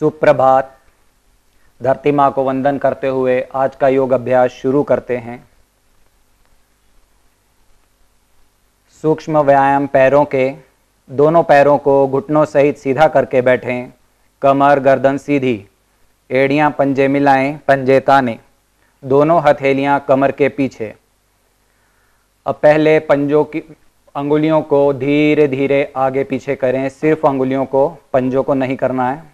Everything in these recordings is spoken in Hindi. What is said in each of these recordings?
सुप्रभात। धरती माँ को वंदन करते हुए आज का योग अभ्यास शुरू करते हैं। सूक्ष्म व्यायाम पैरों के दोनों पैरों को घुटनों सहित सीधा करके बैठें। कमर गर्दन सीधी, एड़ियाँ पंजे मिलाएं, पंजे ताने, दोनों हथेलियाँ कमर के पीछे। अब पहले पंजों की अंगुलियों को धीरे धीरे आगे पीछे करें, सिर्फ अंगुलियों को, पंजों को नहीं करना है।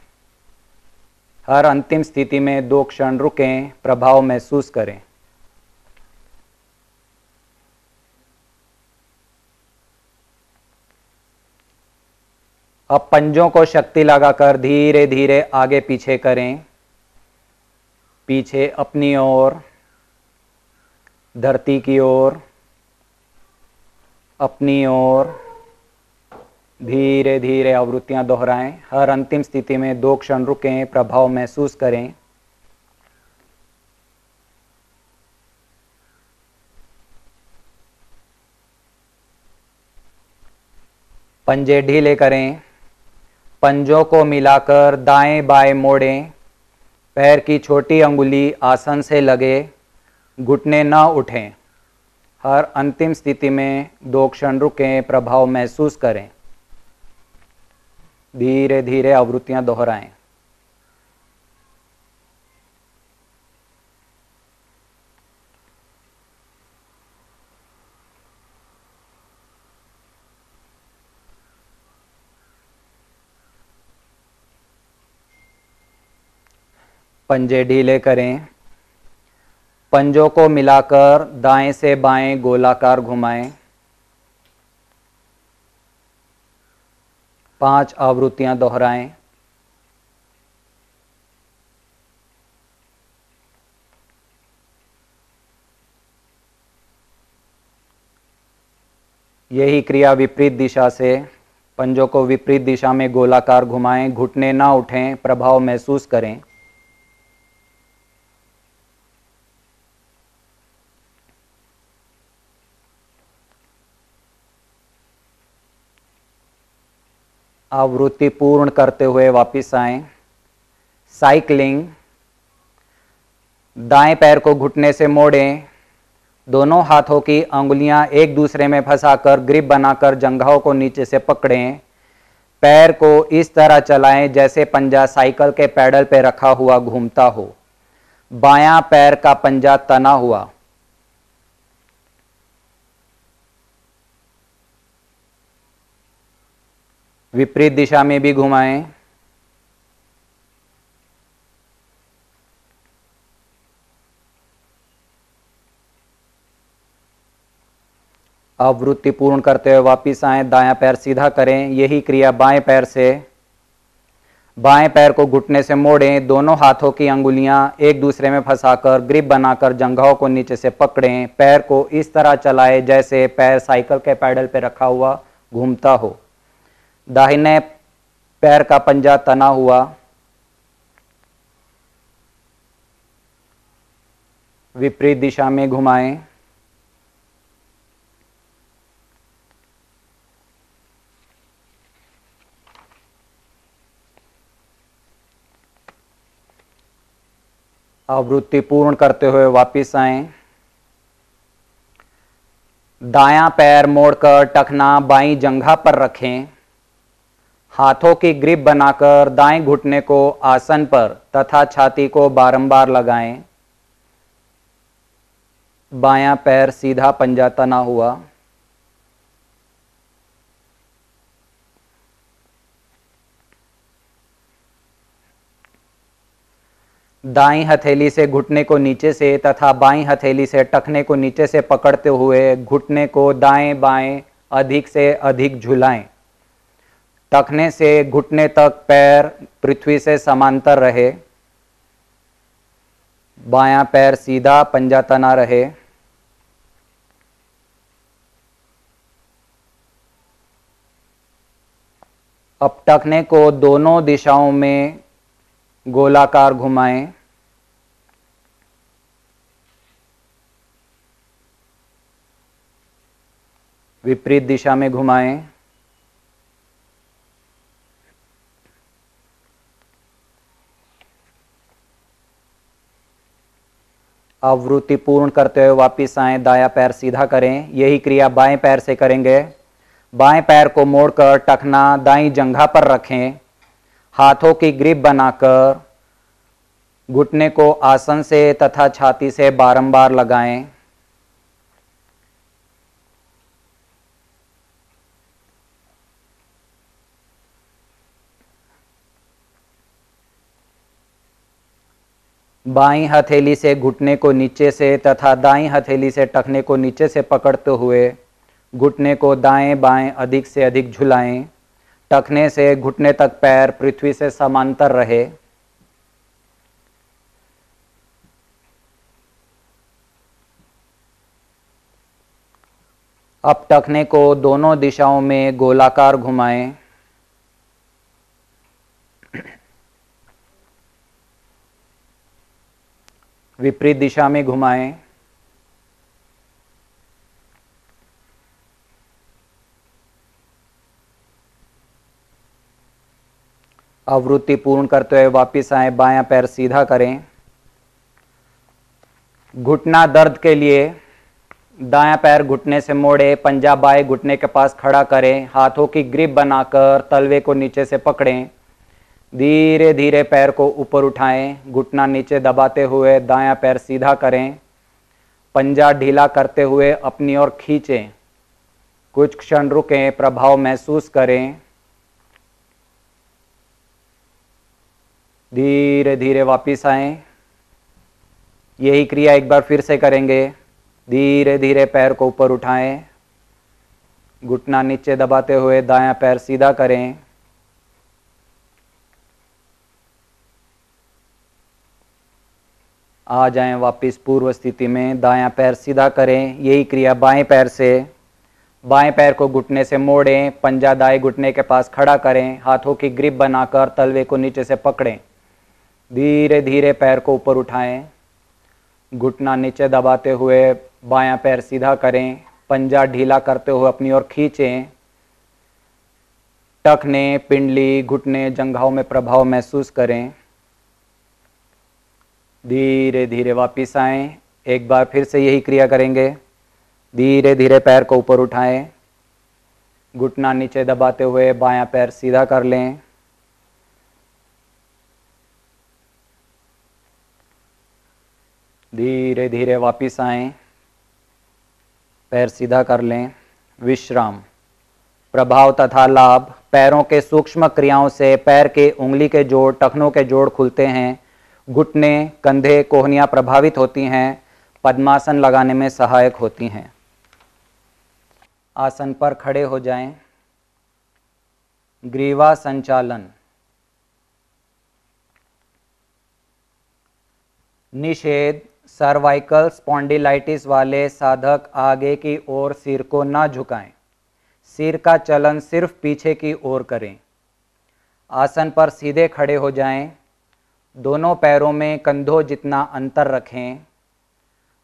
हर अंतिम स्थिति में 2 क्षण रुकें, प्रभाव महसूस करें। अब पंजों को शक्ति लगाकर धीरे धीरे आगे पीछे करें, पीछे अपनी ओर, धरती की ओर, अपनी ओर। धीरे धीरे आवृत्तियां दोहराएं। हर अंतिम स्थिति में 2 क्षण रुकें, प्रभाव महसूस करें। पंजे ढीले करें, पंजों को मिलाकर दाएं बाएं मोड़ें। पैर की छोटी अंगुली आसन से लगे, घुटने न उठें। हर अंतिम स्थिति में 2 क्षण रुकें, प्रभाव महसूस करें। धीरे धीरे आवृत्तियां दोहराएं। पंजे ढीले करें, पंजों को मिलाकर दाएं से बाएं गोलाकार घुमाएं। 5 आवृत्तियां दोहराएं। यही क्रिया विपरीत दिशा से, पंजों को विपरीत दिशा में गोलाकार घुमाएं, घुटने ना उठें, प्रभाव महसूस करें। आवृत्ति पूर्ण करते हुए वापस आएं। साइकिलिंग। दाएं पैर को घुटने से मोड़ें, दोनों हाथों की अंगुलियां एक दूसरे में फंसाकर ग्रिप बनाकर जंघाओं को नीचे से पकड़ें। पैर को इस तरह चलाएं जैसे पंजा साइकिल के पैडल पे रखा हुआ घूमता हो। बायां पैर का पंजा तना हुआ। विपरीत दिशा में भी घुमाएं। आवृत्ति पूर्ण करते हुए वापिस आएं। दायां पैर सीधा करें। यही क्रिया बाएं पैर से। बाएं पैर को घुटने से मोड़ें, दोनों हाथों की अंगुलियां एक दूसरे में फंसाकर ग्रिप बनाकर जंघाओं को नीचे से पकड़ें। पैर को इस तरह चलाएं जैसे पैर साइकिल के पैडल पे रखा हुआ घूमता हो। दाहिने पैर का पंजा तना हुआ। विपरीत दिशा में घुमाएं। आवृत्ति पूर्ण करते हुए वापिस आएं। दायां पैर मोड़कर टखना बाईं जंघा पर रखें। हाथों की ग्रिप बनाकर दाएं घुटने को आसन पर तथा छाती को बारंबार लगाएं। बायां पैर सीधा, पंजा तना हुआ। दाईं हथेली से घुटने को नीचे से तथा बाईं हथेली से टखने को नीचे से पकड़ते हुए घुटने को दाएं बाएं अधिक से अधिक झुलाएं। टखने से घुटने तक पैर पृथ्वी से समांतर रहे। बायां पैर सीधा, पंजा तना रहे। अब टखने को दोनों दिशाओं में गोलाकार घुमाएं। विपरीत दिशा में घुमाएं। आवृत्ति पूर्ण करते हुए वापिस आएं, दायां पैर सीधा करें। यही क्रिया बाएं पैर से करेंगे। बाएं पैर को मोड़कर टखना दाईं जंघा पर रखें। हाथों की ग्रिप बनाकर घुटने को आसन से तथा छाती से बारंबार लगाएं। बाईं हथेली से घुटने को नीचे से तथा दाईं हथेली से टखने को नीचे से पकड़ते हुए घुटने को दाएं बाएं अधिक से अधिक झुलाएं। टखने से घुटने तक पैर पृथ्वी से समांतर रहे। अब टखने को दोनों दिशाओं में गोलाकार घुमाएं। विपरीत दिशा में घुमाएं। आवृत्ति पूर्ण करते हुए वापिस आए, बायां पैर सीधा करें। घुटना दर्द के लिए दायां पैर घुटने से मोड़े, पंजा बाएं घुटने के पास खड़ा करें। हाथों की ग्रिप बनाकर तलवे को नीचे से पकड़ें। धीरे धीरे पैर को ऊपर उठाएं। घुटना नीचे दबाते हुए दायां पैर सीधा करें। पंजा ढीला करते हुए अपनी ओर खींचें। कुछ क्षण रुकें, प्रभाव महसूस करें। धीरे धीरे वापिस आएं। यही क्रिया एक बार फिर से करेंगे। धीरे धीरे पैर को ऊपर उठाएं। घुटना नीचे दबाते हुए दायां पैर सीधा करें। आ जाएं वापिस पूर्व स्थिति में। दायां पैर सीधा करें। यही क्रिया बाएं पैर से। बाएं पैर को घुटने से मोड़ें, पंजा दाएं घुटने के पास खड़ा करें। हाथों की ग्रिप बनाकर तलवे को नीचे से पकड़ें। धीरे धीरे पैर को ऊपर उठाएं। घुटना नीचे दबाते हुए बायां पैर सीधा करें। पंजा ढीला करते हुए अपनी ओर खींचें। टखने, पिंडली, घुटने, जंघाओं में प्रभाव महसूस करें। धीरे धीरे वापिस आएं। एक बार फिर से यही क्रिया करेंगे। धीरे धीरे पैर को ऊपर उठाएं। घुटना नीचे दबाते हुए बायां पैर सीधा कर लें। धीरे धीरे वापिस आएं। पैर सीधा कर लें। विश्राम। प्रभाव तथा लाभ। पैरों के सूक्ष्म क्रियाओं से पैर के उंगली के जोड़, टखनों के जोड़ खुलते हैं। घुटने, कंधे, कोहनियां प्रभावित होती हैं। पद्मासन लगाने में सहायक होती हैं। आसन पर खड़े हो जाएं। ग्रीवा संचालन। निषेध। सर्वाइकल स्पॉन्डिलाइटिस वाले साधक आगे की ओर सिर को न झुकाएं। सिर का चलन सिर्फ पीछे की ओर करें। आसन पर सीधे खड़े हो जाएं। दोनों पैरों में कंधों जितना अंतर रखें।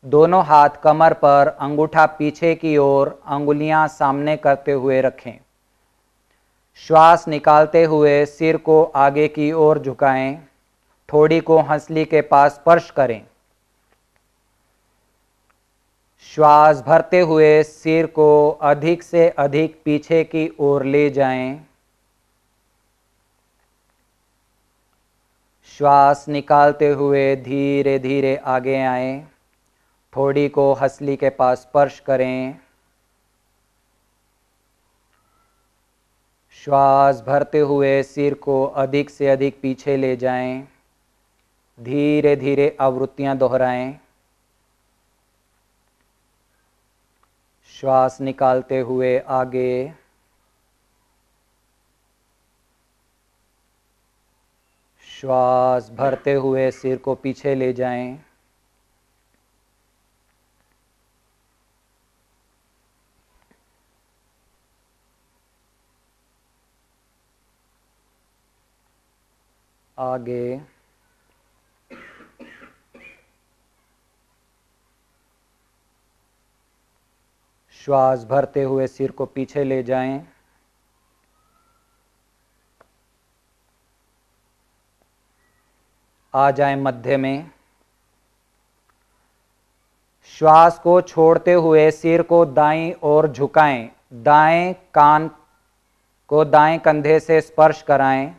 दोनों हाथ कमर पर, अंगूठा पीछे की ओर, अंगुलियां सामने करते हुए रखें। श्वास निकालते हुए सिर को आगे की ओर झुकाएं। ठोड़ी को हंसली के पास स्पर्श करें। श्वास भरते हुए सिर को अधिक से अधिक पीछे की ओर ले जाएं। श्वास निकालते हुए धीरे धीरे आगे आएं। ठोड़ी को हंसली के पास स्पर्श करें। श्वास भरते हुए सिर को अधिक से अधिक पीछे ले जाएं। धीरे धीरे आवृत्तियां दोहराएं। श्वास निकालते हुए आगे। श्वास भरते हुए सिर को पीछे ले जाएं। आगे। श्वास भरते हुए सिर को पीछे ले जाएं। आ जाएं मध्य में। श्वास को छोड़ते हुए सिर को दाईं ओर झुकाएं, दाएं कान को दाएं कंधे से स्पर्श कराएं,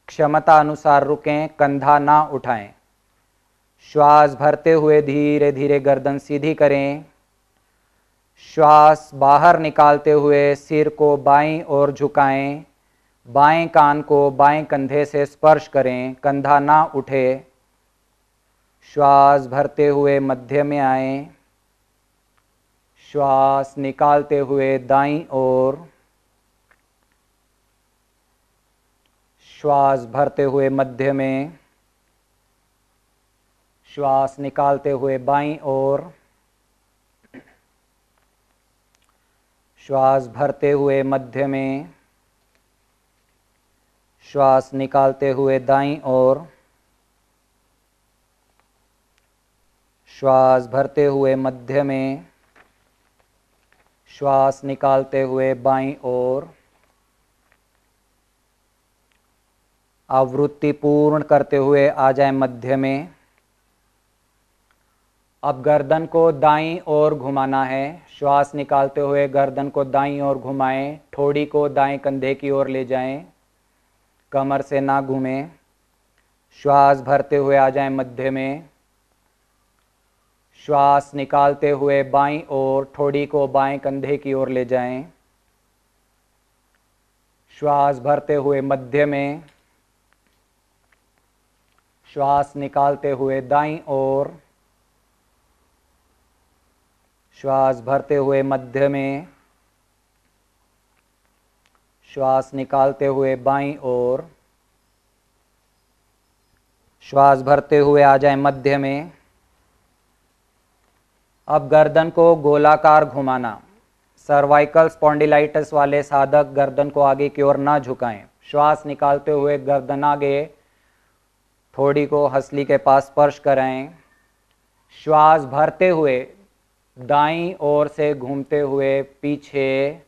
क्षमता अनुसार रुकें, कंधा ना उठाएं। श्वास भरते हुए धीरे धीरे गर्दन सीधी करें। श्वास बाहर निकालते हुए सिर को बाईं ओर झुकाएं, बाएं कान को बाएं कंधे से स्पर्श करें, कंधा ना उठे। श्वास भरते हुए मध्य में आए। श्वास निकालते हुए दाईं ओर। श्वास भरते हुए मध्य में। श्वास निकालते हुए बाईं ओर। श्वास भरते हुए मध्य में। श्वास निकालते हुए दाईं ओर। श्वास भरते हुए मध्य में। श्वास निकालते हुए बाईं ओर। आवृत्ति पूर्ण करते हुए आ जाए मध्य में। अब गर्दन को दाईं ओर घुमाना है। श्वास निकालते हुए गर्दन को दाईं ओर घुमाएं, ठोड़ी को दाएं कंधे की ओर ले जाएं, कमर से ना घूमें। श्वास भरते हुए आ जाएं मध्य में। श्वास निकालते हुए बाईं ओर, ठोड़ी को बाएं कंधे की ओर ले जाएं। श्वास भरते हुए मध्य में। श्वास निकालते हुए दाईं ओर। श्वास भरते हुए मध्य में। श्वास निकालते हुए बाईं ओर। श्वास भरते हुए आ जाए मध्य में। अब गर्दन को गोलाकार घुमाना। सर्वाइकल स्पॉन्डिलाइटिस वाले साधक गर्दन को आगे की ओर ना झुकाएं। श्वास निकालते हुए गर्दन आगे, थोड़ी को हंसली के पास स्पर्श कराएं। श्वास भरते हुए दाईं ओर से घूमते हुए पीछे।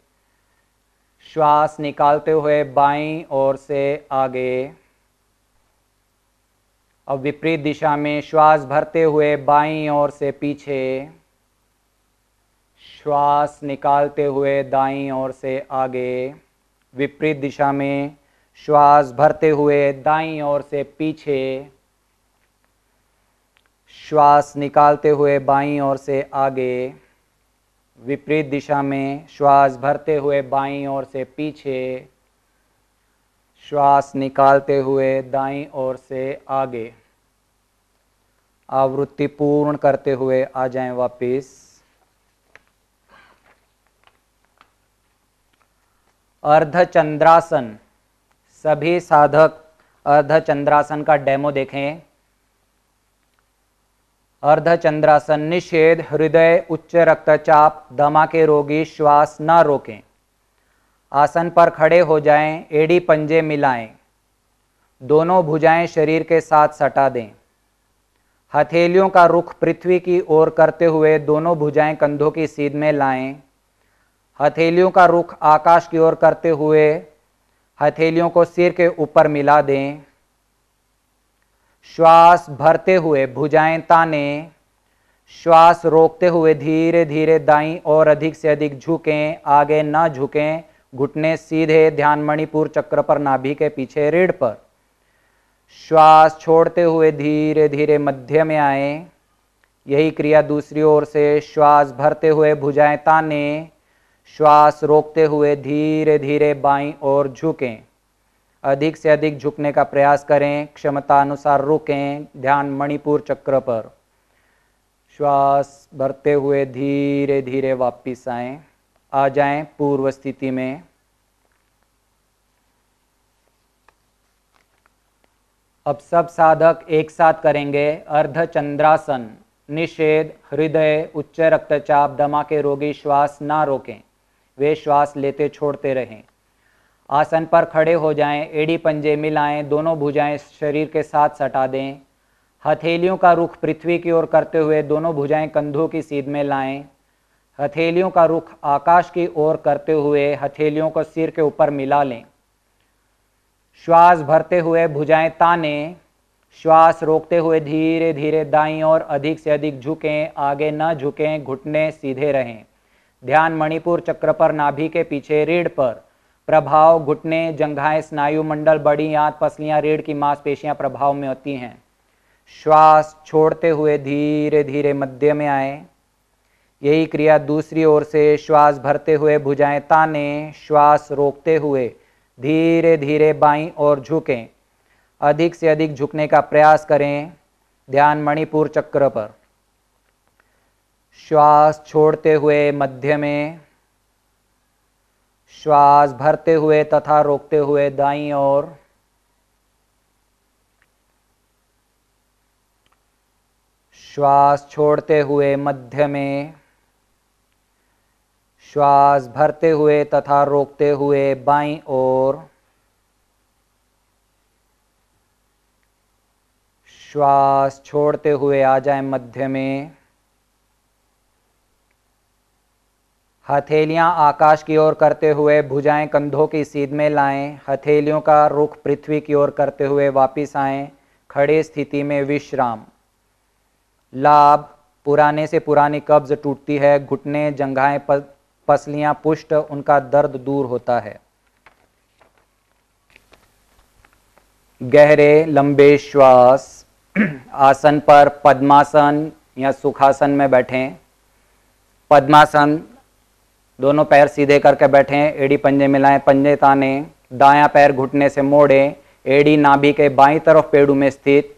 श्वास निकालते हुए बाईं ओर से आगे। अब विपरीत दिशा में श्वास भरते हुए बाईं ओर से पीछे। श्वास निकालते हुए दाईं ओर से आगे। विपरीत दिशा में श्वास भरते हुए दाईं ओर से पीछे। श्वास निकालते हुए बाईं ओर से आगे। विपरीत दिशा में श्वास भरते हुए बाईं ओर से पीछे। श्वास निकालते हुए दाईं ओर से आगे। आवृत्ति पूर्ण करते हुए आ जाएं वापिस। अर्धचंद्रासन। सभी साधक अर्धचंद्रासन का डेमो देखें। अर्धचंद्रासन निषेध, हृदय, उच्च रक्तचाप, दमा के रोगी श्वास न रोकें। आसन पर खड़े हो जाएं, एड़ी पंजे मिलाएं, दोनों भुजाएं शरीर के साथ सटा दें। हथेलियों का रुख पृथ्वी की ओर करते हुए दोनों भुजाएं कंधों की सीध में लाएं। हथेलियों का रुख आकाश की ओर करते हुए हथेलियों को सिर के ऊपर मिला दें। श्वास भरते हुए भुजाएं तानें। श्वास रोकते हुए धीरे धीरे दाईं और अधिक से अधिक झुकें, आगे न झुकें। घुटने सीधे, ध्यान मणिपुर चक्र पर, नाभि के पीछे रीढ़ पर। श्वास छोड़ते हुए धीरे धीरे मध्य में आए। यही क्रिया दूसरी ओर से। श्वास भरते हुए भुजाएं तानें। श्वास रोकते हुए धीरे धीरे बाईं ओर झुकें, अधिक से अधिक झुकने का प्रयास करें। क्षमता अनुसार रुकें, ध्यान मणिपुर चक्र पर। श्वास भरते हुए धीरे धीरे वापिस आएं, आ जाएं पूर्व स्थिति में। अब सब साधक एक साथ करेंगे अर्धचंद्रासन। निषेध, हृदय, उच्च रक्तचाप, दमा के रोगी श्वास ना रोकें, वे श्वास लेते छोड़ते रहें। आसन पर खड़े हो जाएं, एड़ी पंजे मिलाएं, दोनों भुजाएं शरीर के साथ सटा दें। हथेलियों का रुख पृथ्वी की ओर करते हुए दोनों भुजाएं कंधों की सीध में लाएं। हथेलियों का रुख आकाश की ओर करते हुए हथेलियों को सिर के ऊपर मिला लें। श्वास भरते हुए भुजाएं तानें। श्वास रोकते हुए धीरे धीरे दाईं ओर अधिक से अधिक झुकें, आगे न झुकें, घुटने सीधे रहें। ध्यान मणिपुर चक्र पर, नाभि के पीछे रीढ़ पर। प्रभाव घुटने, जंघाएं, स्नायु मंडल, बड़ी आंत, पसलियां, रीढ़ की मांसपेशियां प्रभाव में होती हैं। श्वास छोड़ते हुए धीरे धीरे मध्य में आए। यही क्रिया दूसरी ओर से। श्वास भरते हुए भुजाएं ताने, श्वास रोकते हुए धीरे धीरे बाईं ओर झुकें, अधिक से अधिक झुकने का प्रयास करें। ध्यान मणिपुर चक्र पर। श्वास छोड़ते हुए मध्य में, श्वास भरते हुए तथा रोकते हुए दाईं ओर। श्वास छोड़ते हुए मध्य में, श्वास भरते हुए तथा रोकते हुए बाईं ओर। श्वास छोड़ते हुए आ जाए मध्य में। हथेलियां आकाश की ओर करते हुए भुजाएं कंधों की सीध में लाएं। हथेलियों का रुख पृथ्वी की ओर करते हुए वापिस आएं। खड़े स्थिति में विश्राम। लाभ, पुराने से पुरानी कब्ज टूटती है। घुटने, जंघाएं, पसलियां, पुष्ट, उनका दर्द दूर होता है। गहरे लंबे श्वास। आसन पर पद्मासन या सुखासन में बैठें। पद्मासन, दोनों पैर सीधे करके बैठें, एड़ी पंजे मिलाएं, पंजे ताने। दायां पैर घुटने से मोड़ें, एड़ी नाभि के बाईं तरफ पेड़ू में स्थित।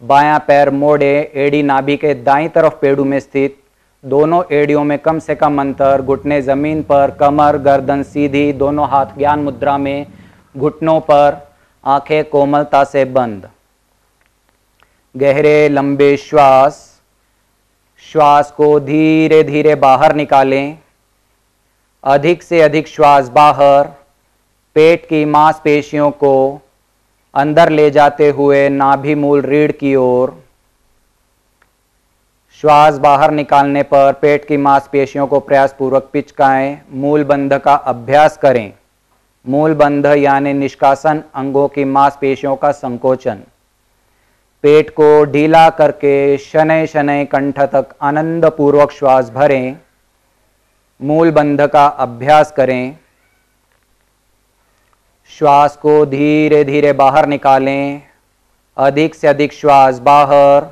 बायां पैर मोड़े, एड़ी नाभि के दाईं तरफ पेड़ू में स्थित। दोनों एड़ियों में कम से कम अंतर। घुटने जमीन पर, कमर गर्दन सीधी, दोनों हाथ ज्ञान मुद्रा में, घुटनों पर, आंखें कोमलता से बंद। गहरे लंबे श्वास। श्वास को धीरे धीरे बाहर निकालें। अधिक से अधिक श्वास बाहर। पेट की मांसपेशियों को अंदर ले जाते हुए नाभि मूल रीढ़ की ओर। श्वास बाहर निकालने पर पेट की मांसपेशियों को प्रयासपूर्वक पिचकाएं। मूल बंध का अभ्यास करें। मूल बंध यानी निष्कासन, अंगों की मांसपेशियों का संकोचन। पेट को ढीला करके शनैः शनैः कंठ तक आनंद पूर्वक श्वास भरें। मूल बंध का अभ्यास करें। श्वास को धीरे धीरे बाहर निकालें। अधिक से अधिक श्वास बाहर।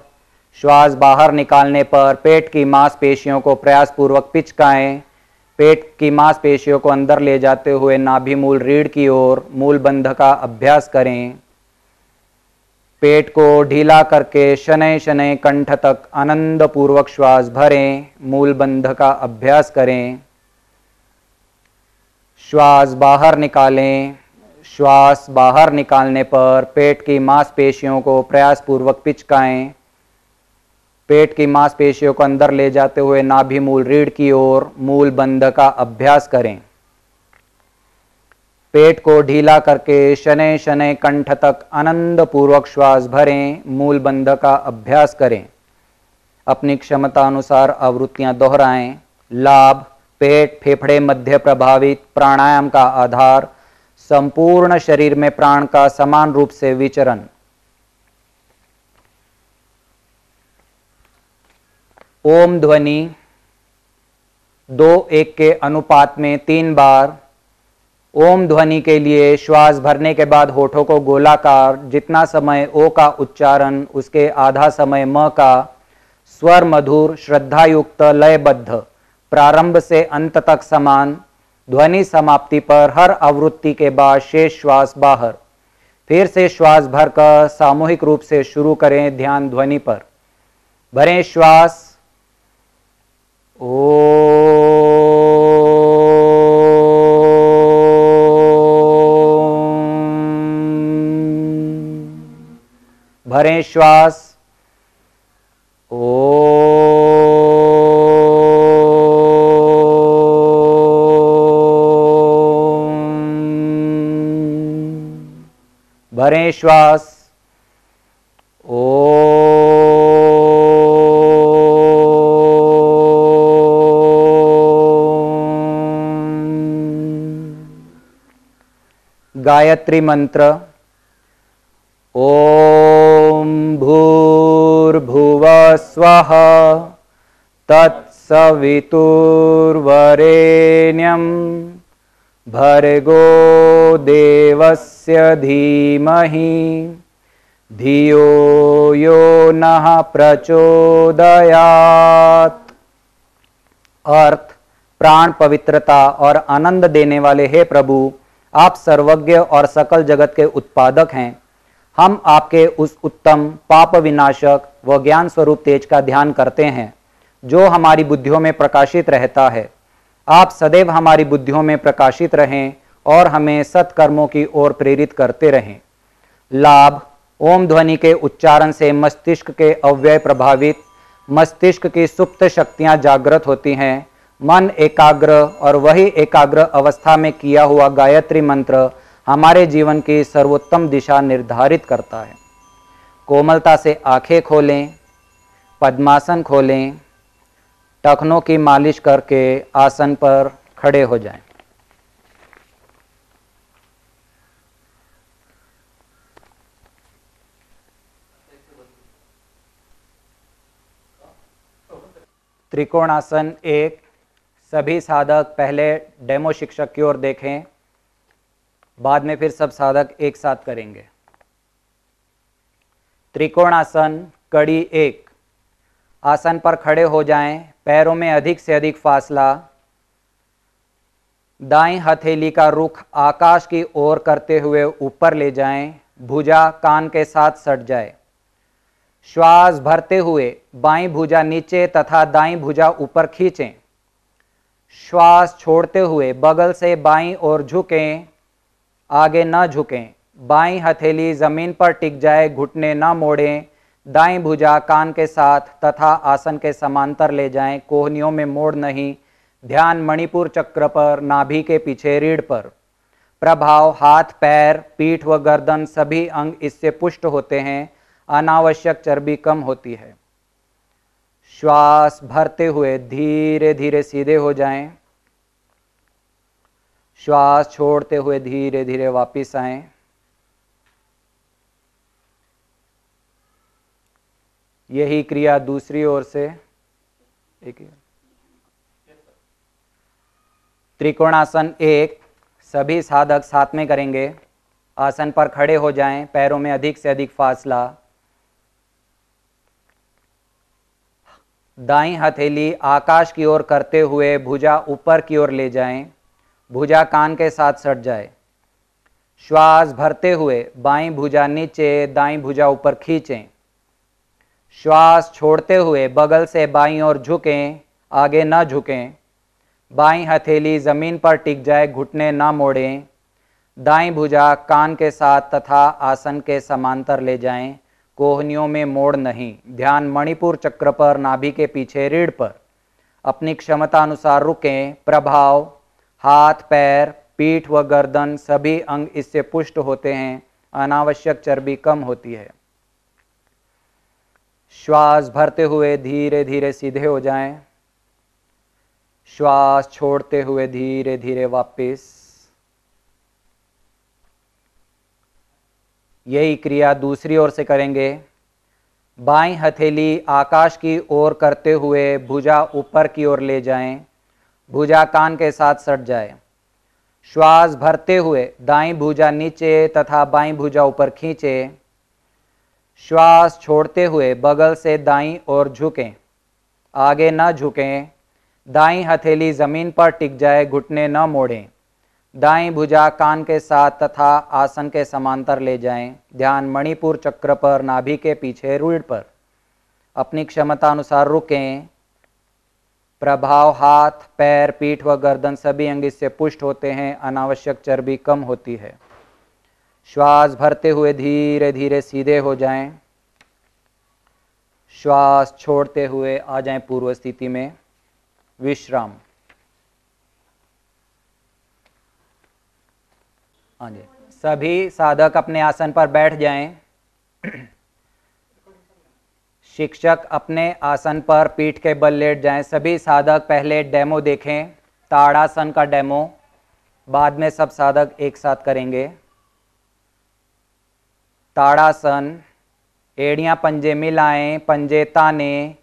श्वास बाहर निकालने पर पेट की मांसपेशियों को प्रयासपूर्वक पिचकाएं। पेट की मांसपेशियों को अंदर ले जाते हुए नाभि मूल रीढ़ की ओर मूल बंध का अभ्यास करें। पेट को ढीला करके शनैः शनैः कंठ तक आनंद पूर्वक श्वास भरें। मूल बंध का अभ्यास करें। श्वास बाहर निकालें। श्वास बाहर निकालने पर पेट की मांसपेशियों को प्रयासपूर्वक पिचकाएं। पेट की मांसपेशियों को अंदर ले जाते हुए नाभि मूल रीढ़ की ओर मूल बंध का अभ्यास करें। पेट को ढीला करके शनैः शनैः कंठ तक आनंद पूर्वक श्वास भरें। मूल बंध का अभ्यास करें। अपनी क्षमता अनुसार आवृत्तियां दोहराएं। लाभ, पेट फेफड़े मध्य प्रभावित। प्राणायाम का आधार, संपूर्ण शरीर में प्राण का समान रूप से विचरण। ओम ध्वनि 2:1 के अनुपात में 3 बार। ओम ध्वनि के लिए श्वास भरने के बाद होठों को गोलाकार, जितना समय ओ का उच्चारण उसके आधा समय म का, स्वर मधुर, श्रद्धायुक्त, लयबद्ध, प्रारंभ से अंत तक समान। ध्वनि समाप्ति पर हर आवृत्ति के बाद शेष श्वास बाहर। फिर से श्वास भरकर सामूहिक रूप से शुरू करें। ध्यान ध्वनि पर। भरें श्वास। भरें श्वास। भरें श्वास। गायत्री मंत्र। ओम स्वः तत्सवितुर्वरेण्यं भर्गो देवस्य धीमहि धियो यो नः प्रचोदयात्। अर्थ, प्राण पवित्रता और आनंद देने वाले हे प्रभु, आप सर्वज्ञ और सकल जगत के उत्पादक हैं। हम आपके उस उत्तम पाप विनाशक व ज्ञान स्वरूप तेज का ध्यान करते हैं जो हमारी बुद्धियों में प्रकाशित रहता है। आप सदैव हमारी बुद्धियों में प्रकाशित रहें और हमें सत्कर्मों की ओर प्रेरित करते रहें। लाभ, ओम ध्वनि के उच्चारण से मस्तिष्क के अव्यय प्रभावित, मस्तिष्क की सुप्त शक्तियां जागृत होती हैं। मन एकाग्र और वही एकाग्र अवस्था में किया हुआ गायत्री मंत्र हमारे जीवन की सर्वोत्तम दिशा निर्धारित करता है। कोमलता से आंखें खोलें, पद्मासन खोलें, टखनों की मालिश करके आसन पर खड़े हो जाएं। त्रिकोणासन एक। सभी साधक पहले डेमो शिक्षक की ओर देखें, बाद में फिर सब साधक एक साथ करेंगे। त्रिकोणासन कड़ी एक। आसन पर खड़े हो जाएं, पैरों में अधिक से अधिक फासला, दाईं हथेली का रुख आकाश की ओर करते हुए ऊपर ले जाएं, भुजा कान के साथ सट जाए। श्वास भरते हुए बाईं भुजा नीचे तथा दाईं भुजा ऊपर खींचें। श्वास छोड़ते हुए बगल से बाईं ओर झुकें, आगे न झुकें। बाईं हथेली जमीन पर टिक जाए, घुटने न मोड़ें। दाईं भुजा कान के साथ तथा आसन के समांतर ले जाएं, कोहनियों में मोड़ नहीं। ध्यान मणिपुर चक्र पर, नाभि के पीछे रीढ़ पर। प्रभाव, हाथ, पैर, पीठ व गर्दन सभी अंग इससे पुष्ट होते हैं। अनावश्यक चर्बी कम होती है। श्वास भरते हुए धीरे धीरे सीधे हो जाएं। श्वास छोड़ते हुए धीरे धीरे वापिस आएं। यही क्रिया दूसरी ओर से। त्रिकोणासन एक। सभी साधक साथ में करेंगे। आसन पर खड़े हो जाएं, पैरों में अधिक से अधिक फासला। दाईं हथेली आकाश की ओर करते हुए भुजा ऊपर की ओर ले जाएं, भुजा कान के साथ सट जाए। श्वास भरते हुए बाईं भुजा नीचे, दाईं भुजा ऊपर खींचें। श्वास छोड़ते हुए बगल से बाईं ओर झुकें, आगे न झुकें। बाईं हथेली जमीन पर टिक जाए, घुटने न मोड़ें। दाईं भुजा कान के साथ तथा आसन के समांतर ले जाएं, कोहनियों में मोड़ नहीं। ध्यान मणिपुर चक्र पर, नाभि के पीछे रीढ़ पर। अपनी क्षमता अनुसार रुकें। प्रभाव, हाथ, पैर, पीठ व गर्दन सभी अंग इससे पुष्ट होते हैं। अनावश्यक चर्बी कम होती है। श्वास भरते हुए धीरे धीरे सीधे हो जाएं। श्वास छोड़ते हुए धीरे धीरे वापस। यही क्रिया दूसरी ओर से करेंगे। बाईं हथेली आकाश की ओर करते हुए भुजा ऊपर की ओर ले जाएं, भुजा कान के साथ सट जाए। श्वास भरते हुए दाईं भुजा नीचे तथा बाईं भुजा ऊपर खींचे। श्वास छोड़ते हुए बगल से दाईं ओर झुकें, आगे न झुकें। दाईं हथेली जमीन पर टिक जाए, घुटने न मोड़ें। दाईं भुजा कान के साथ तथा आसन के समांतर ले जाएं। ध्यान मणिपुर चक्र पर, नाभि के पीछे रीढ़ पर। अपनी क्षमता अनुसार रुकें। प्रभाव, हाथ, पैर, पीठ व गर्दन सभी अंग इससे पुष्ट होते हैं। अनावश्यक चर्बी कम होती है। श्वास भरते हुए धीरे धीरे सीधे हो जाएं। श्वास छोड़ते हुए आ जाएं पूर्व स्थिति में। विश्राम। हाँ जी, सभी साधक अपने आसन पर बैठ जाएं। शिक्षक अपने आसन पर पीठ के बल लेट जाएं। सभी साधक पहले डेमो देखें, ताड़ासन का डेमो, बाद में सब साधक एक साथ करेंगे। ताड़ासन एड़ियां पंजे मिलाएं, पंजे ताने,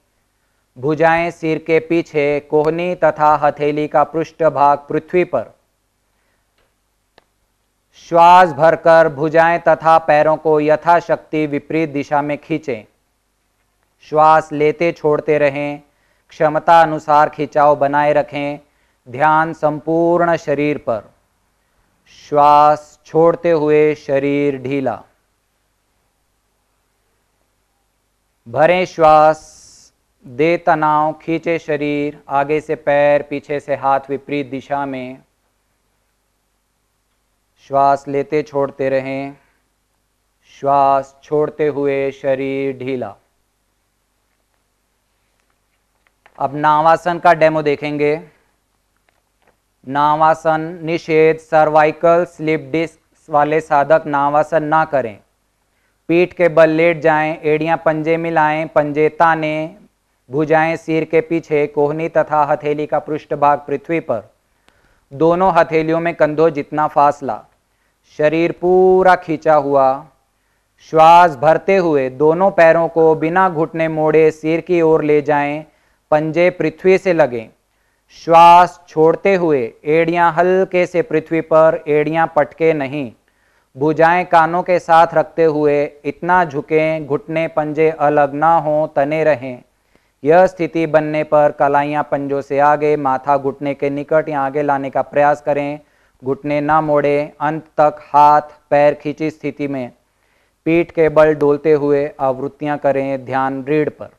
भुजाएं सिर के पीछे, कोहनी तथा हथेली का पृष्ठभाग पृथ्वी पर। श्वास भरकर भुजाएं तथा पैरों को यथाशक्ति विपरीत दिशा में खींचें। श्वास लेते छोड़ते रहें, क्षमता अनुसार खिंचाव बनाए रखें, ध्यान संपूर्ण शरीर पर। श्वास छोड़ते हुए शरीर ढीला। भरें श्वास, दे तनाव, खींचे शरीर, आगे से पैर, पीछे से हाथ विपरीत दिशा में। श्वास लेते छोड़ते रहें, श्वास छोड़ते हुए शरीर ढीला। अब नावासन का डेमो देखेंगे। नावासन निषेध, सर्वाइकल स्लिप डिस्क वाले साधक नावासन ना करें। पीठ के बल लेट जाएं, एड़ियां पंजे मिलाएं, पंजे ताने, भुजाएं सिर के पीछे, कोहनी तथा हथेली का पृष्ठभाग पृथ्वी पर। दोनों हथेलियों में कंधों जितना फासला, शरीर पूरा खींचा हुआ। श्वास भरते हुए दोनों पैरों को बिना घुटने मोड़े सिर की ओर ले जाएं, पंजे पृथ्वी से लगें। श्वास छोड़ते हुए एड़ियां हल्के से पृथ्वी पर, एड़ियां पटके नहीं। भुजाएं कानों के साथ रखते हुए इतना झुकें, घुटने पंजे अलग ना हों, तने रहें। यह स्थिति बनने पर कलाइयां पंजों से आगे, माथा घुटने के निकट या आगे लाने का प्रयास करें। घुटने ना मोड़े। अंत तक हाथ पैर खींची स्थिति में पीठ के बल डोलते हुए आवृत्तियां करें। ध्यान रीढ़ पर।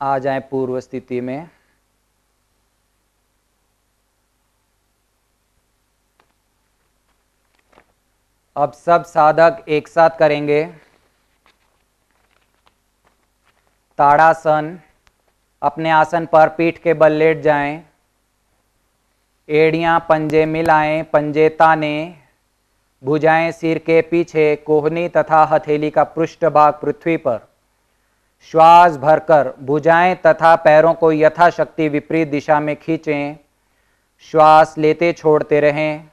आ जाएं पूर्व स्थिति में। अब सब साधक एक साथ करेंगे। ताड़ासन। अपने आसन पर पीठ के बल लेट जाएं, एड़ियां पंजे मिलाएं, पंजे ताने, भुजाएं सिर के पीछे, कोहनी तथा हथेली का पृष्ठभाग पृथ्वी पर। श्वास भरकर भुजाएं तथा पैरों को यथाशक्ति विपरीत दिशा में खींचें। श्वास लेते छोड़ते रहें,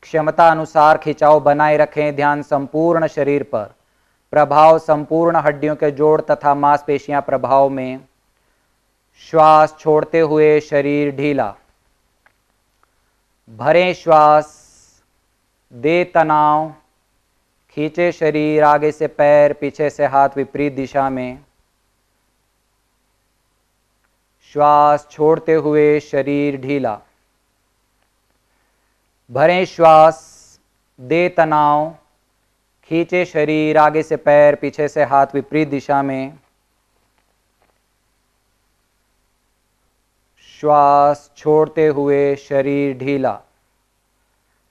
क्षमता अनुसार खिंचाव बनाए रखें। ध्यान संपूर्ण शरीर पर। प्रभाव संपूर्ण हड्डियों के जोड़ तथा मांसपेशियां प्रभाव में। श्वास छोड़ते हुए शरीर ढीला। भरें श्वास, दे तनाव, खींचे शरीर, आगे से पैर, पीछे से हाथ विपरीत दिशा में। श्वास छोड़ते हुए शरीर ढीला। भरें श्वास, दे तनाव, खींचे शरीर, आगे से पैर, पीछे से हाथ विपरीत दिशा में। श्वास छोड़ते हुए शरीर ढीला।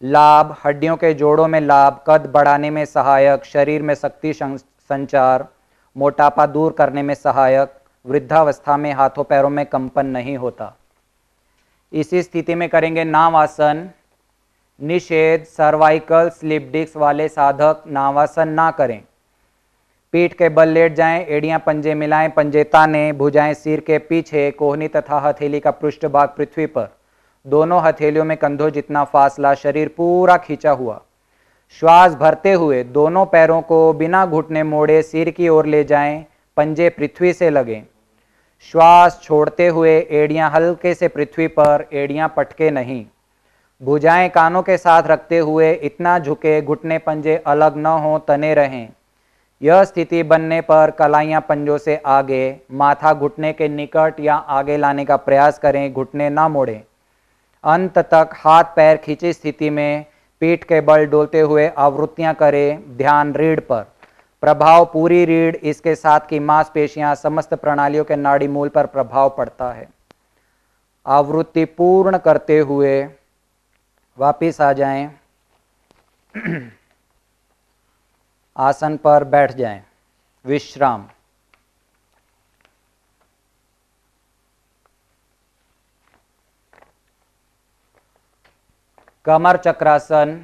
लाभ, हड्डियों के जोड़ों में लाभ, कद बढ़ाने में सहायक, शरीर में शक्ति संचार, मोटापा दूर करने में सहायक। वृद्धावस्था में हाथों पैरों में कंपन नहीं होता। इसी स्थिति में करेंगे नावासन। निषेध, सर्वाइकल स्लिप डिस्क वाले साधक नावासन ना करें। पीठ के बल लेट जाएं, एड़ियां पंजे मिलाएं, पंजे ताने, भुजाएं सिर के पीछे, कोहनी तथा हथेली का पृष्ठभाग पृथ्वी पर। दोनों हथेलियों में कंधों जितना फासला, शरीर पूरा खींचा हुआ। श्वास भरते हुए दोनों पैरों को बिना घुटने मोड़े सिर की ओर ले जाएं, पंजे पृथ्वी से लगें। श्वास छोड़ते हुए एड़ियां हल्के से पृथ्वी पर, एड़ियां पटके नहीं। भुजाएं कानों के साथ रखते हुए इतना झुके, घुटने पंजे अलग न हों, तने रहें। यह स्थिति बनने पर कलाइयां पंजों से आगे, माथा घुटने के निकट या आगे लाने का प्रयास करें। घुटने ना मोड़ें। अंत तक हाथ पैर खींची स्थिति में पीठ के बल डोलते हुए आवृत्तियां करें। ध्यान रीढ़ पर। प्रभाव पूरी रीढ़, इसके साथ की मांसपेशियां, समस्त प्रणालियों के नाड़ी मूल पर प्रभाव पड़ता है। आवृत्ति पूर्ण करते हुए वापिस आ जाएं। आसन पर बैठ जाएं। विश्राम। कमर चक्रासन।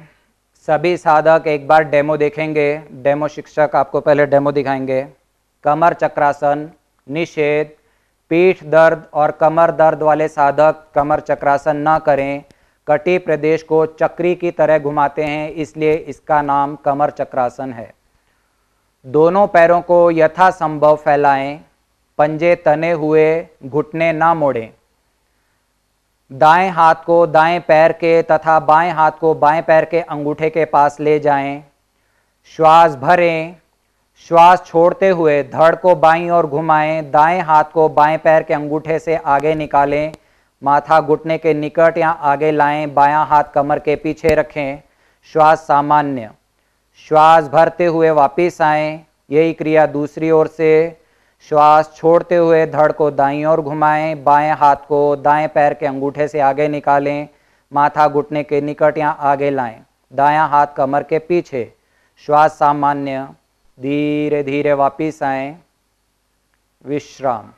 सभी साधक एक बार डेमो देखेंगे। डेमो शिक्षक आपको पहले डेमो दिखाएंगे। कमर चक्रासन। निषेध, पीठ दर्द और कमर दर्द वाले साधक कमर चक्रासन न करें। कटी प्रदेश को चक्री की तरह घुमाते हैं, इसलिए इसका नाम कमर चक्रासन है। दोनों पैरों को यथासंभव फैलाएं, पंजे तने हुए, घुटने ना मोड़ें। दाएं हाथ को दाएं पैर के तथा बाएं हाथ को बाएं पैर के अंगूठे के पास ले जाएं। श्वास भरें, श्वास छोड़ते हुए धड़ को बाईं ओर घुमाएं। दाएं हाथ को बाएं पैर के अंगूठे से आगे निकालें, माथा घुटने के निकट या आगे लाएं। बायां हाथ कमर के पीछे रखें। श्वास सामान्य। श्वास भरते हुए वापिस आएं। यही क्रिया दूसरी ओर से। श्वास छोड़ते हुए धड़ को दाईं ओर घुमाएं। बाएं हाथ को दाएं पैर के अंगूठे से आगे निकालें, माथा घुटने के निकट या आगे लाएं। दायां हाथ कमर के पीछे। श्वास सामान्य। धीरे धीरे वापिस आएं। विश्राम।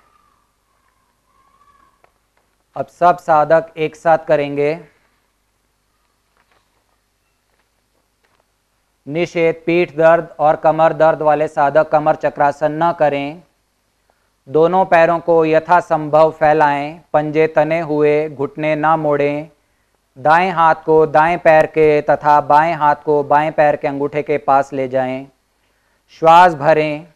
अब सब साधक एक साथ करेंगे। निषेध: पीठ दर्द और कमर दर्द वाले साधक कमर चक्रासन न करें। दोनों पैरों को यथासंभव फैलाएं, पंजे तने हुए, घुटने ना मोड़ें। दाएं हाथ को दाएं पैर के तथा बाएं हाथ को बाएं पैर के अंगूठे के पास ले जाएं। श्वास भरें।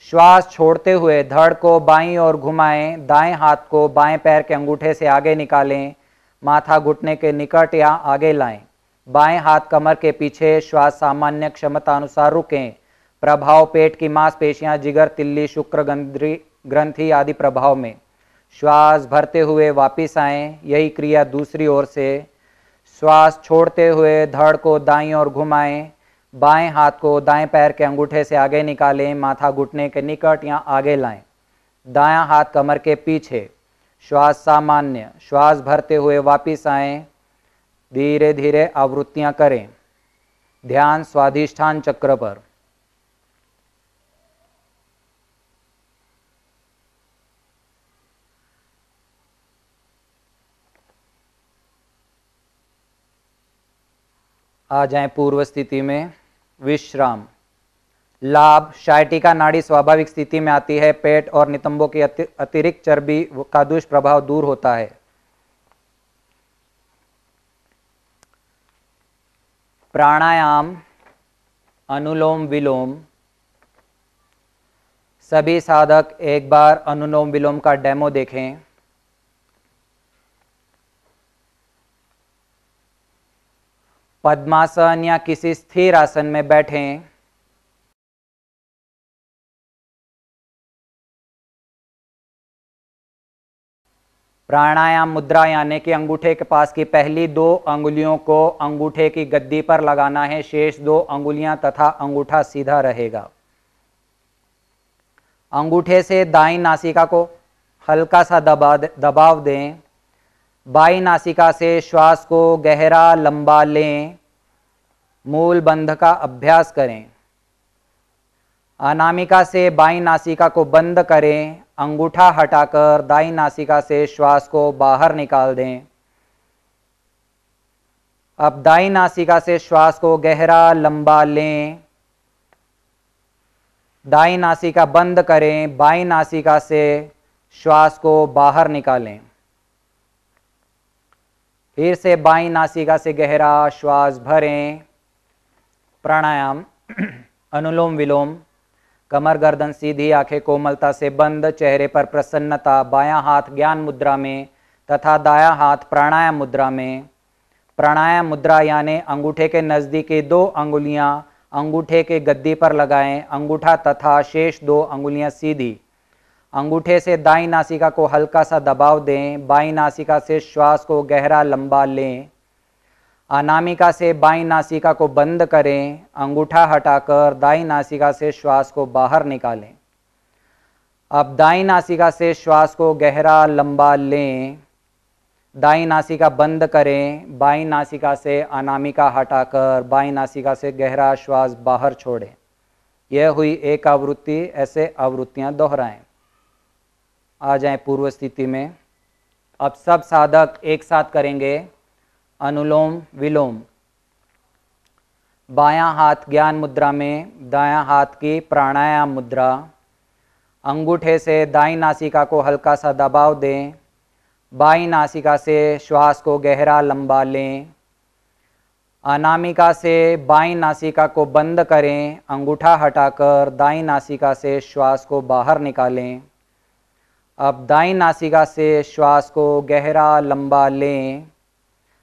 श्वास छोड़ते हुए धड़ को बाईं ओर घुमाएं। दाएं हाथ को बाएं पैर के अंगूठे से आगे निकालें, माथा घुटने के निकट या आगे लाएं। बाएं हाथ कमर के पीछे। श्वास सामान्य, क्षमता अनुसार रुकें। प्रभाव: पेट की मांसपेशियां, जिगर, तिल्ली, शुक्र ग्रंथि आदि प्रभाव में। श्वास भरते हुए वापिस आएं। यही क्रिया दूसरी ओर से। श्वास छोड़ते हुए धड़ को दाईं ओर घुमाएं। बाएं हाथ को दाएं पैर के अंगूठे से आगे निकालें, माथा घुटने के निकट या आगे लाएं। दायां हाथ कमर के पीछे। श्वास सामान्य। श्वास भरते हुए वापिस आएं। धीरे धीरे आवृत्तियां करें। ध्यान स्वाधिष्ठान चक्र पर। आ जाएं पूर्व स्थिति में। विश्राम। लाभ: शायटिका नाड़ी स्वाभाविक स्थिति में आती है। पेट और नितंबों की अतिरिक्त चर्बी का दुष्प्रभाव दूर होता है। प्राणायाम, अनुलोम विलोम। सभी साधक एक बार अनुलोम विलोम का डेमो देखें। पद्मासन या किसी स्थिर आसन में बैठें। प्राणायाम मुद्रा यानी कि अंगूठे के पास की पहली 2 अंगुलियों को अंगूठे की गद्दी पर लगाना है। शेष 2 अंगुलियां तथा अंगूठा सीधा रहेगा। अंगूठे से दाईं नासिका को हल्का सा दबाव दें। बाईं नासिका से श्वास को गहरा लंबा लें। मूल बंध का अभ्यास करें। अनामिका से बाईं नासिका को बंद करें। अंगूठा हटाकर दाईं नासिका से श्वास को बाहर निकाल दें। अब दाईं नासिका से श्वास को गहरा लंबा लें। दाईं नासिका बंद करें। बाईं नासिका से श्वास को बाहर निकालें। फिर से बाईं नासिका से गहरा श्वास भरें। प्राणायाम, अनुलोम विलोम। कमर गर्दन सीधी, आंखें कोमलता से बंद, चेहरे पर प्रसन्नता। बायां हाथ ज्ञान मुद्रा में तथा दायां हाथ प्राणायाम मुद्रा में। प्राणायाम मुद्रा यानी अंगूठे के नज़दीकी 2 अंगुलियां अंगूठे के गद्दी पर लगाएं। अंगूठा तथा शेष 2 अंगुलियां सीधी। अंगूठे से दाईं नासिका को हल्का सा दबाव दें। बाईं नासिका से श्वास को गहरा लंबा लें। अनामिका से बाईं नासिका को बंद करें। अंगूठा हटाकर दाईं नासिका से श्वास को बाहर निकालें। अब दाईं नासिका से श्वास को गहरा लंबा लें। दाईं नासिका बंद करें। बाईं नासिका से अनामिका हटाकर बाईं नासिका से गहरा श्वास बाहर छोड़ें। यह हुई एक आवृत्ति। ऐसे आवृत्तियां दोहराएं। आ जाएं पूर्व स्थिति में। अब सब साधक एक साथ करेंगे अनुलोम विलोम। बायां हाथ ज्ञान मुद्रा में, दायां हाथ की प्राणायाम मुद्रा। अंगूठे से दाईं नासिका को हल्का सा दबाव दें। बाईं नासिका से श्वास को गहरा लंबा लें। अनामिका से बाईं नासिका को बंद करें, अंगूठा हटाकर दाईं नासिका से श्वास को बाहर निकालें। अब दाईं नासिका से श्वास को गहरा लंबा लें,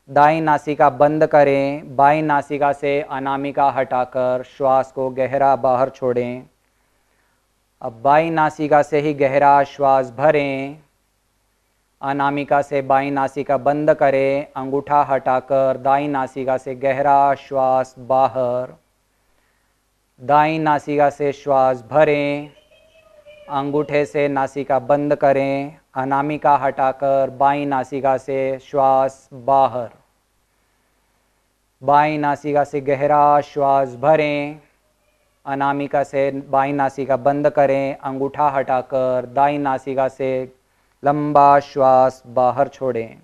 दाईं नासिका बंद करें, बाईं नासिका से अनामिका हटाकर श्वास को गहरा बाहर छोड़ें। अब बाईं नासिका से ही गहरा श्वास भरें, अनामिका से बाईं नासिका बंद करें, अंगूठा हटाकर दाईं नासिका से गहरा श्वास बाहर। दाईं नासिका से श्वास भरें, अंगूठे से नासिका बंद करें, अनामिका हटाकर बाईं नासिका से श्वास बाहर। बाईं नासिका से गहरा श्वास भरें, अनामिका से बाईं नासिका बंद करें, अंगूठा हटाकर दाईं नासिका से लंबा श्वास बाहर छोड़ें।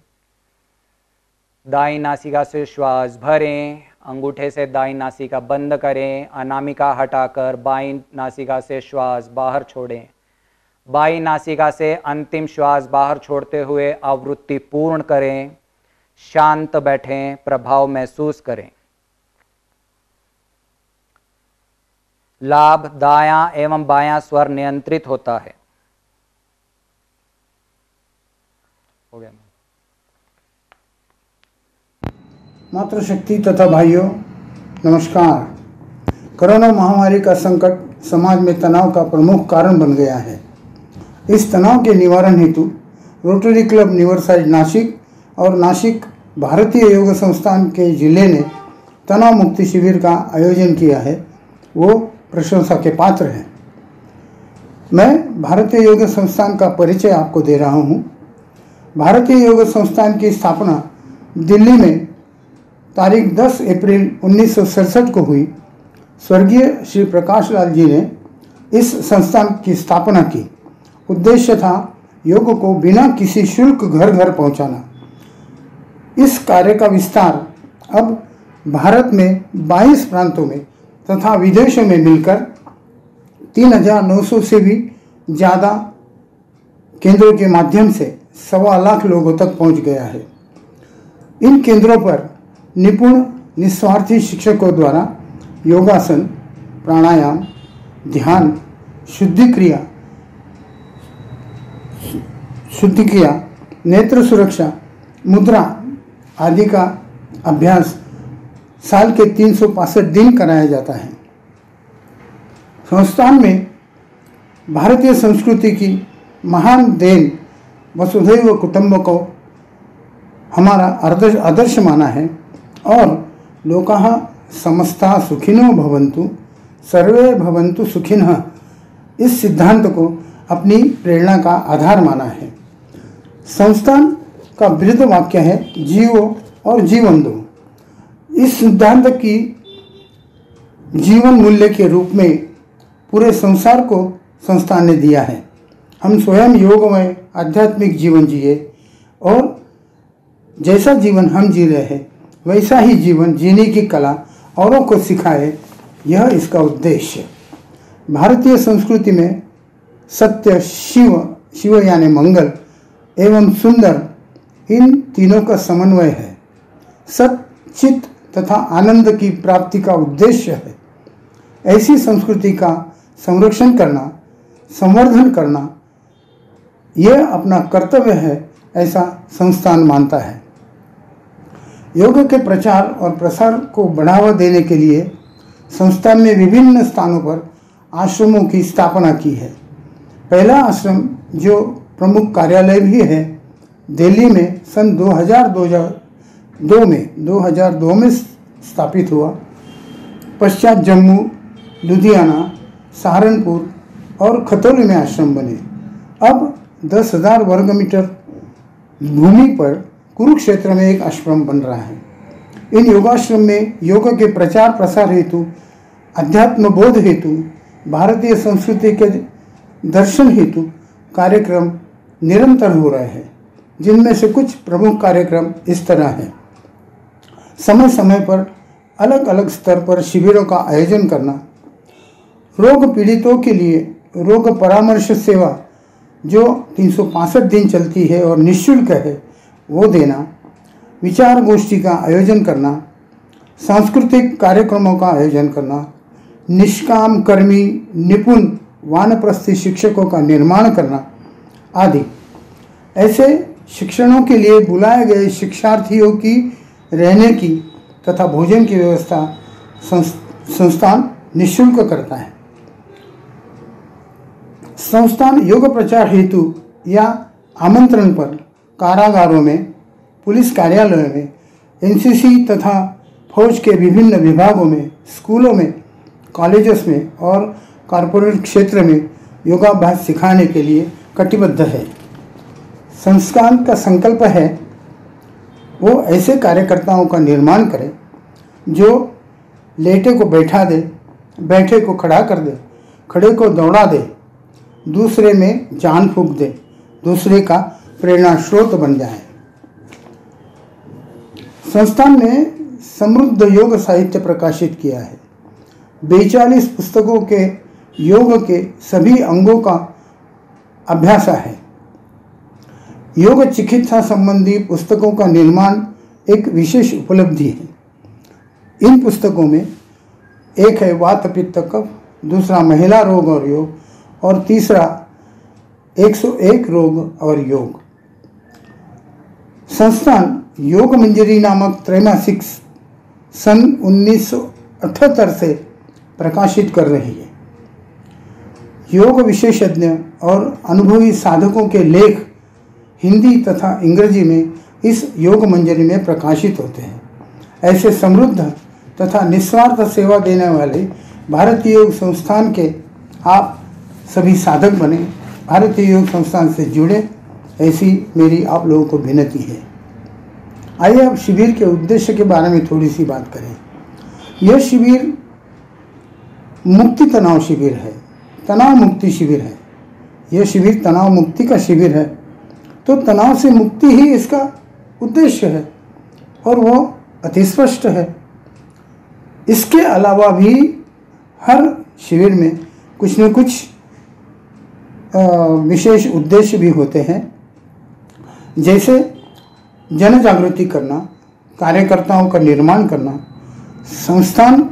दाईं नासिका से श्वास भरें, अंगूठे से दाईं नासिका बंद करें, अनामिका हटाकर बाईं नासिका से श्वास बाहर छोड़ें। बाईं नासिका से अंतिम श्वास बाहर छोड़ते हुए आवृत्ति पूर्ण करें। शांत बैठें, प्रभाव महसूस करें। लाभ, दायां एवं बायां स्वर नियंत्रित होता है। हो गया। मातृशक्ति तथा भाइयों, नमस्कार। कोरोना महामारी का संकट समाज में तनाव का प्रमुख कारण बन गया है। इस तनाव के निवारण हेतु रोटरी क्लब निवरसाइड नासिक और नासिक भारतीय योग संस्थान के जिले ने तनाव मुक्ति शिविर का आयोजन किया है, वो प्रशंसा के पात्र हैं। मैं भारतीय योग संस्थान का परिचय आपको दे रहा हूँ। भारतीय योग संस्थान की स्थापना दिल्ली में तारीख 10 अप्रैल 1967 को हुई। स्वर्गीय श्री प्रकाश लाल जी ने इस संस्थान की स्थापना की। उद्देश्य था योग को बिना किसी शुल्क घर घर पहुंचाना। इस कार्य का विस्तार अब भारत में 22 प्रांतों में तथा विदेशों में मिलकर 3,900 से भी ज़्यादा केंद्रों के माध्यम से 1.25 लाख लोगों तक पहुंच गया है। इन केंद्रों पर निपुण निस्वार्थी शिक्षकों द्वारा योगासन, प्राणायाम, ध्यान, शुद्धि क्रिया, नेत्र सुरक्षा, मुद्रा आदि का अभ्यास साल के 365 दिन कराया जाता है। संस्थान में भारतीय संस्कृति की महान देन वसुधैव कुटुंब को हमारा आदर्श माना है और लोकाः समस्ता सुखिनो भवन्तु सर्वे भवन्तु सुखिनः इस सिद्धांत को अपनी प्रेरणा का आधार माना है। संस्थान का बृहद वाक्य है, जियो और जीवन दो। इस सिद्धांत की जीवन मूल्य के रूप में पूरे संसार को संस्थान ने दिया है। हम स्वयं योगमय आध्यात्मिक जीवन जिए और जैसा जीवन हम जी रहे हैं वैसा ही जीवन जीने की कला औरों को सिखाए, यह इसका उद्देश्य है। भारतीय संस्कृति में सत्य, शिव यानी मंगल एवं सुंदर, इन तीनों का समन्वय है। सत, चित तथा आनंद की प्राप्ति का उद्देश्य है। ऐसी संस्कृति का संरक्षण करना, संवर्धन करना, यह अपना कर्तव्य है, ऐसा संस्थान मानता है। योग के प्रचार और प्रसार को बढ़ावा देने के लिए संस्थान ने विभिन्न स्थानों पर आश्रमों की स्थापना की है। पहला आश्रम, जो प्रमुख कार्यालय भी है, दिल्ली में सन 2002 में स्थापित हुआ। पश्चात जम्मू, लुधियाना, सहारनपुर और खतौली में आश्रम बने। अब 10,000 वर्ग मीटर भूमि पर कुरुक्षेत्र में एक आश्रम बन रहा है। इन योगाश्रम में योग के प्रचार प्रसार हेतु, अध्यात्म बोध हेतु, भारतीय संस्कृति के दर्शन हेतु कार्यक्रम निरंतर हो रहे हैं, जिनमें से कुछ प्रमुख कार्यक्रम इस तरह हैं। समय समय पर अलग अलग स्तर पर शिविरों का आयोजन करना, रोग पीड़ितों के लिए रोग परामर्श सेवा जो 365 दिन चलती है और निःशुल्क है वो देना, विचार गोष्ठी का आयोजन करना, सांस्कृतिक कार्यक्रमों का आयोजन करना, निष्काम कर्मी निपुण वानप्रस्थी शिक्षकों का निर्माण करना आदि। ऐसे शिक्षणों के लिए बुलाए गए शिक्षार्थियों की रहने की तथा भोजन की व्यवस्था संस्थान निःशुल्क करता है। संस्थान योग प्रचार हेतु या आमंत्रण पर कारागारों में, पुलिस कार्यालयों में, एनसीसी तथा फौज के विभिन्न विभागों में, स्कूलों में, कॉलेजेस में और कॉरपोरेट क्षेत्र में योगाभ्यास सिखाने के लिए कटिबद्ध है। संस्थान का संकल्प है वो ऐसे कार्यकर्ताओं का निर्माण करे जो लेटे को बैठा दे, बैठे को खड़ा कर दे, खड़े को दौड़ा दे, दूसरे में जान फूंक दे, दूसरे का प्रेरणा स्रोत बन जाए। संस्थान ने समृद्ध योग साहित्य प्रकाशित किया है। 42 पुस्तकों के योग के सभी अंगों का अभ्यास है। योग चिकित्सा संबंधी पुस्तकों का निर्माण एक विशेष उपलब्धि है। इन पुस्तकों में एक है वात पित्त कफ, दूसरा महिला रोग और योग और तीसरा 101 रोग और योग। संस्थान योग मंजरी नामक त्रैमासिक सन 1978 से प्रकाशित कर रही है। योग विशेषज्ञ और अनुभवी साधकों के लेख हिंदी तथा अंग्रेजी में इस योग मंजरी में प्रकाशित होते हैं। ऐसे समृद्ध तथा निस्वार्थ सेवा देने वाले भारतीय योग संस्थान के आप सभी साधक बने, भारतीय योग संस्थान से जुड़े, ऐसी मेरी आप लोगों को विनती है। आइए अब शिविर के उद्देश्य के बारे में थोड़ी सी बात करें। यह शिविर मुक्ति तनाव शिविर है, तनाव मुक्ति शिविर है। यह शिविर तनाव मुक्ति का शिविर है, तो तनाव से मुक्ति ही इसका उद्देश्य है और वो अति स्पष्ट है। इसके अलावा भी हर शिविर में कुछ न कुछ विशेष उद्देश्य भी होते हैं, जैसे जन जागृति करना, कार्यकर्ताओं का निर्माण करना, संस्थान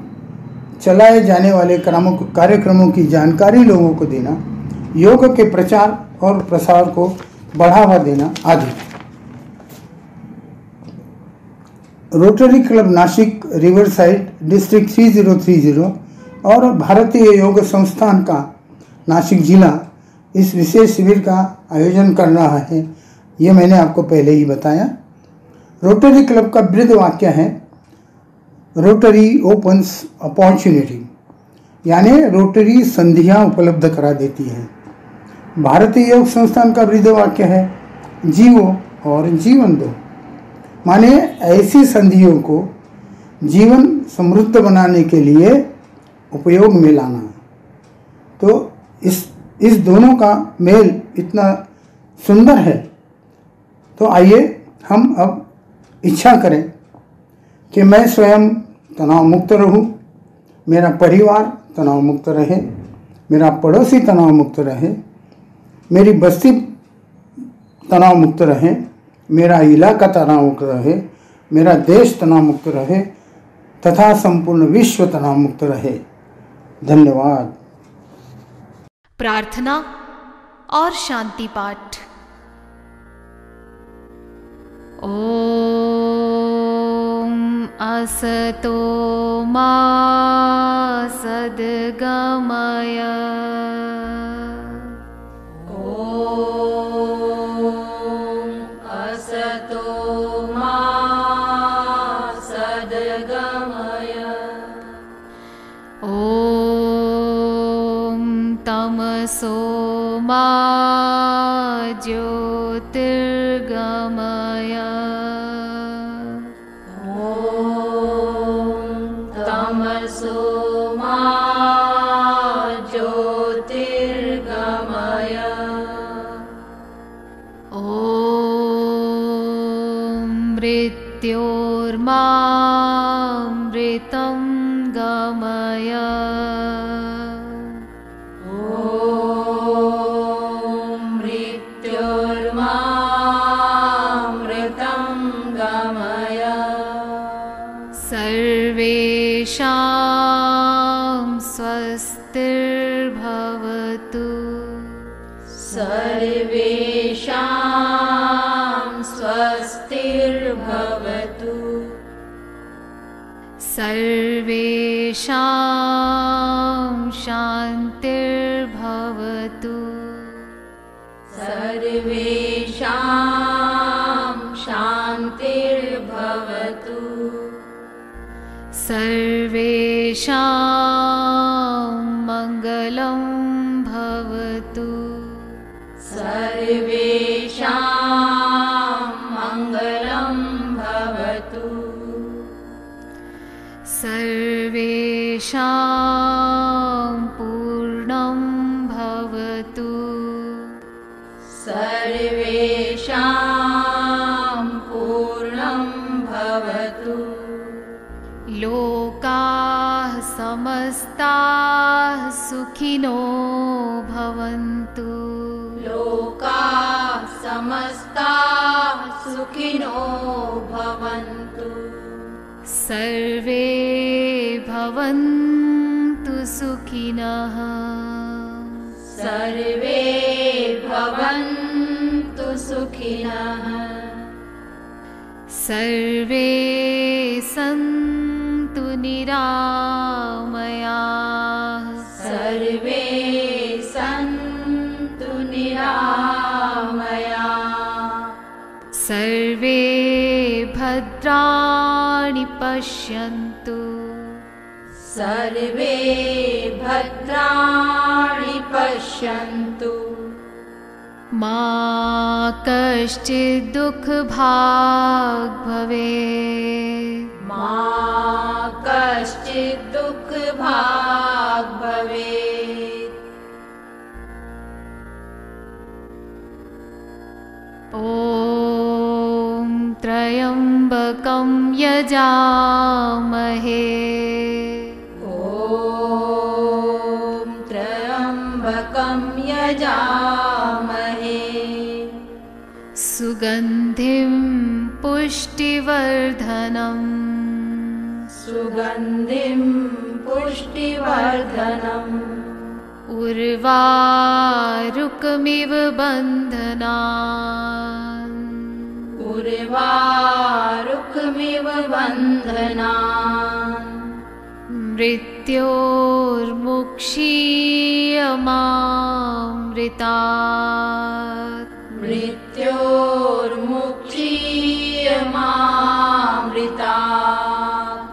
चलाए जाने वाले कार्यक्रमों की जानकारी लोगों को देना, योग के प्रचार और प्रसार को बढ़ावा देना आदि। Rotary club Nashik river side district 3030 और भारतीय योग संस्थान का नासिक जिला इस विशेष शिविर का आयोजन कर रहा है। ये मैंने आपको पहले ही बताया। रोटरी क्लब का बृहद वाक्य है रोटरी ओपन्स अपॉर्चुनिटी, यानी रोटरी संधियां उपलब्ध करा देती है। भारतीय योग संस्थान का बृहद वाक्य है जीवो और जीवन दो, माने ऐसी संधियों को जीवन समृद्ध बनाने के लिए उपयोग में लाना। तो इस दोनों का मेल इतना सुंदर है। तो आइए हम अब इच्छा करें कि मैं स्वयं तनाव मुक्त रहूं, मेरा परिवार तनाव मुक्त रहे, मेरा पड़ोसी तनाव मुक्त रहे, मेरी बस्ती तनाव मुक्त रहे, मेरा इलाका तनाव मुक्त रहे, मेरा देश तनाव मुक्त रहे तथा संपूर्ण विश्व तनाव मुक्त रहे। धन्यवाद। प्रार्थना और शांति पाठ। ओम असतो मा सद्गमय, ओम असतो मा सद्गमय, ओम तमसो मा ज्योतिर्गमय, ओम तमसो मा ज्योतिर्गमय, ओम मृत्योर्मामृतं गमय, ओम सर्वेषां शान्तिर्भवतु। सर्वेषां शान्तिर्भवतु। सर्वेषां मङ्गलं भवतु। सर्वेषां मङ्गलं भवतु। सर्वेषां पूर्णं भवतु। सर्वेषां पूर्णं भवतु। लोकाः समस्ताः सुखिनो भवन्तु। लोकाः समस्ताः सुखिनो भवन्तु। सर्वे भवन्तु सुखिनः। सर्वे भवन्तु सुखिनः। सर्वे सन्तु निरामयाः। सर्वे सन्तु निरामयाः। सर्वे भद्राणि पश्यन्तु। सर्वे भद्राणि पश्यन्तु। मा कश्चित् दुःखभाग् भवेत्। मा कश्चित् दुःखभाग् भवेत्। ॐ त्र्यम्बकं यजामहे। ॐ त्र्यम्बकं यजामहे। सुगन्धिं पुष्टिवर्धनम्। सुगन्धिं पुष्टिवर्धनम्। उर्वारुकमिव बन्धनान्। उर्वारुकमिव बन्धनान्। मृत्योर्मुक्षीयमामृतात्। मृत्योर्मुक्षीयमामृतात्।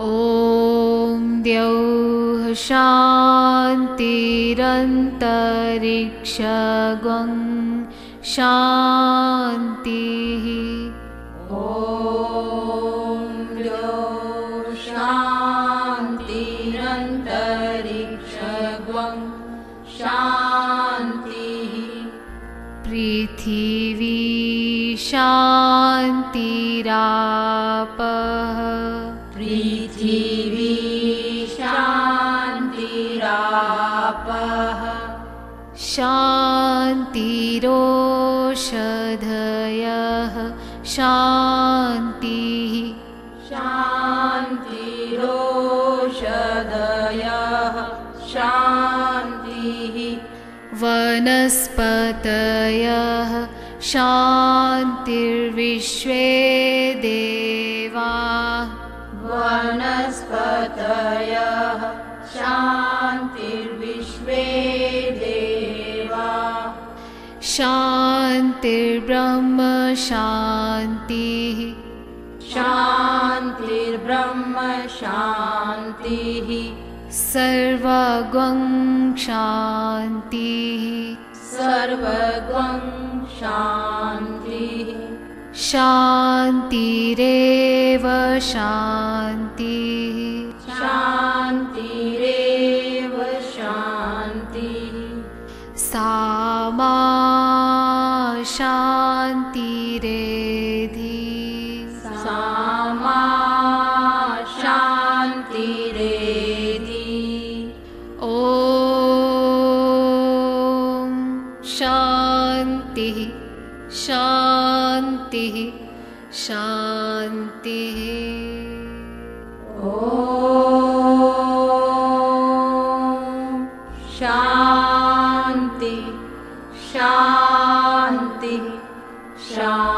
ॐ द्यौः शान्तिरन्तरिक्षगं शान्तिः। ॐ द्यौः शान्तिरन्तरिक्षगं शान्तिः। पृथिवी शान्तिरापः। पृथिवी शान्तिरापः। शान्तिरोषधयः शान्तिः। शान्तिरोषधयः शान्तिः। वनस्पतयः शान्तिर्विश्वे देवाः। वनस्पतयः शान्तिर्विश्वे देवाः। शान्तिर्ब्रह्म शान्तिः। शान्तिर्ब्रह्म शान्तिः। सर्वगं शान्तिः। सर्वगं शान्तिः। शान्तिरेव शान्तिः। शान्तिरेव शान्तिः। सा मा शान्तिरेधि। सा मा शान्तिरेधि। ॐ शान्तिः शान्तिः शान्तिः। ॐ शान्ति शान्ति शान्ति।